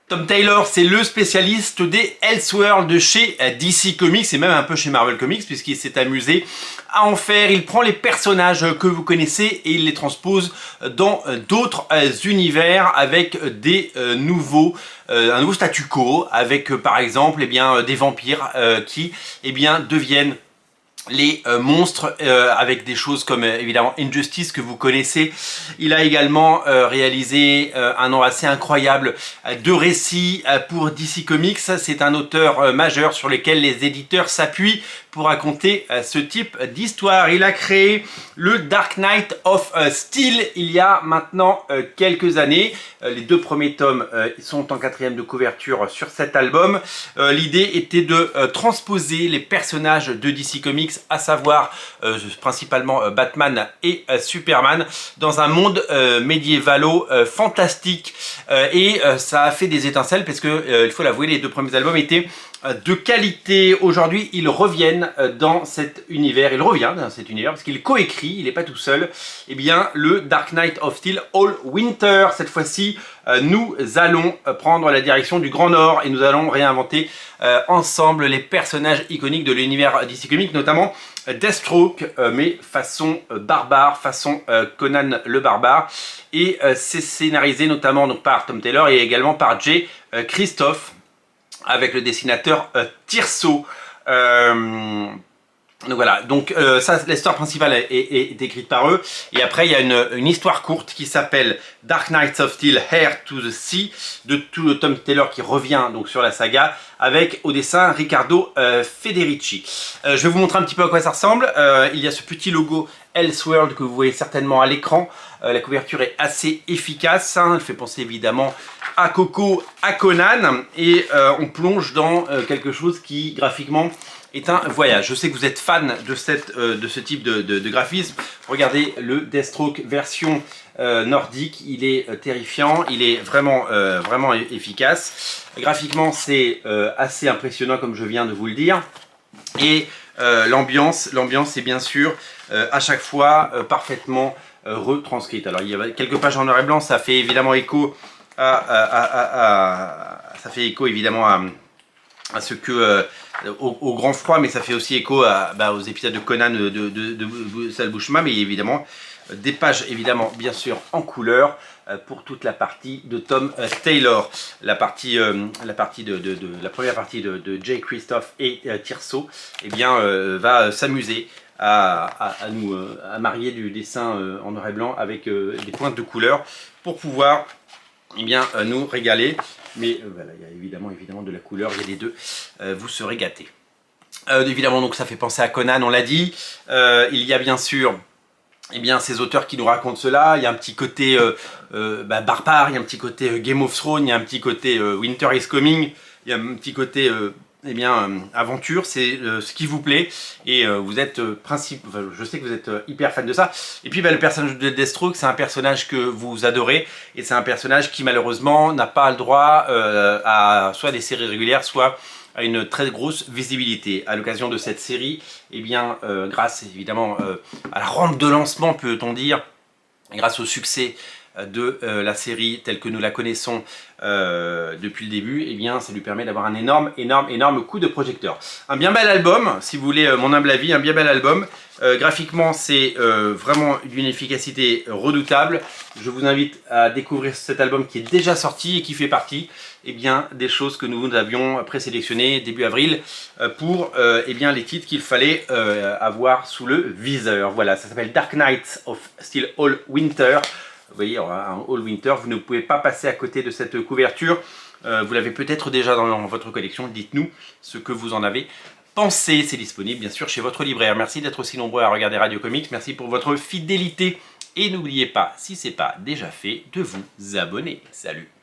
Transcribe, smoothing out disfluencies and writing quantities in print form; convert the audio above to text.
Tom Taylor, c'est le spécialiste des Elseworlds de chez DC Comics et même un peu chez Marvel Comics puisqu'il s'est amusé à en faire. Il prend les personnages que vous connaissez et il les transpose dans d'autres univers avec des un nouveau statu quo, avec par exemple des vampires qui deviennent les monstres avec des choses comme évidemment Injustice que vous connaissez. Il a également réalisé un nombre assez incroyable de récits pour DC Comics. C'est un auteur majeur sur lequel les éditeurs s'appuient pour raconter ce type d'histoire. Il a créé le Dark Knight of Steel il y a maintenant quelques années. Les deux premiers tomes sont en 4e de couverture sur cet album. L'idée était de transposer les personnages de DC Comics, à savoir principalement Batman et Superman, dans un monde médiévalo fantastique. Ça a fait des étincelles parce que, il faut l'avouer, les deux premiers albums étaient de qualité. Aujourd'hui, ils reviennent dans cet univers. Il revient dans cet univers parce qu'il coécrit, il n'est pas tout seul. Le Dark Knight of Steel All Winter. Cette fois-ci, nous allons prendre la direction du Grand Nord et nous allons réinventer ensemble les personnages iconiques de l'univers DC Comics, notamment Deathstroke, mais façon barbare, façon Conan le barbare. Et c'est scénarisé notamment donc, par Tom Taylor et également par Jay Kristoff, avec le dessinateur Tirso. Donc voilà, l'histoire principale est écrite par eux. Et après, il y a une histoire courte qui s'appelle Dark Knights of Steel, Heir to the Sea, de Tom Taylor qui revient donc sur la saga, avec au dessin Riccardo Federici. Je vais vous montrer un petit peu à quoi ça ressemble. Il y a ce petit logo Elseworld que vous voyez certainement à l'écran. La couverture est assez efficace, hein. Elle fait penser évidemment à Coco, à Conan, et on plonge dans quelque chose qui graphiquement est un voyage. Je sais que vous êtes fan de ce type de graphisme. Regardez le Deathstroke version nordique, il est terrifiant, il est vraiment efficace. Graphiquement, c'est assez impressionnant comme je viens de vous le dire. Et l'ambiance est bien sûr à chaque fois parfaitement retranscrite. Alors il y a quelques pages en noir et blanc, ça fait évidemment écho évidemment à ce que au grand froid, mais ça fait aussi écho aux épisodes de Conan de Sal Buscema, mais évidemment des pages évidemment bien sûr en couleur pour toute la partie de Tom Taylor, la première partie de Jay Kristoff et Tirso va s'amuser à marier du dessin en noir et blanc avec des pointes de couleur pour pouvoir nous régaler. Mais voilà, il y a évidemment de la couleur, il y a les deux, vous serez gâtés. Évidemment, donc ça fait penser à Conan, on l'a dit. Il y a bien sûr ces auteurs qui nous racontent cela. Il y a un petit côté barbare, il y a un petit côté Game of Thrones, il y a un petit côté Winter is Coming, il y a un petit côté aventure, c'est ce qui vous plaît et vous êtes je sais que vous êtes hyper fan de ça. Et puis le personnage de Deathstroke, c'est un personnage que vous adorez et c'est un personnage qui malheureusement n'a pas le droit à soit des séries régulières, soit à une très grosse visibilité. À l'occasion de cette série, grâce évidemment à la rampe de lancement, peut-on dire, grâce au succès de la série telle que nous la connaissons depuis le début, ça lui permet d'avoir un énorme coup de projecteur. Un bien bel album, si vous voulez mon humble avis, un bien bel album. Graphiquement, c'est vraiment d'une efficacité redoutable. Je vous invite à découvrir cet album qui est déjà sorti et qui fait partie des choses que nous avions présélectionnées début avril pour les titres qu'il fallait avoir sous le viseur. Voilà, ça s'appelle Dark Knights of Steel All Winter. Vous voyez, un All Winter, vous ne pouvez pas passer à côté de cette couverture. Vous l'avez peut-être déjà dans votre collection. Dites-nous ce que vous en avez pensé. C'est disponible bien sûr chez votre libraire. Merci d'être aussi nombreux à regarder Radio Comics. Merci pour votre fidélité. Et n'oubliez pas, si ce n'est pas déjà fait, de vous abonner. Salut!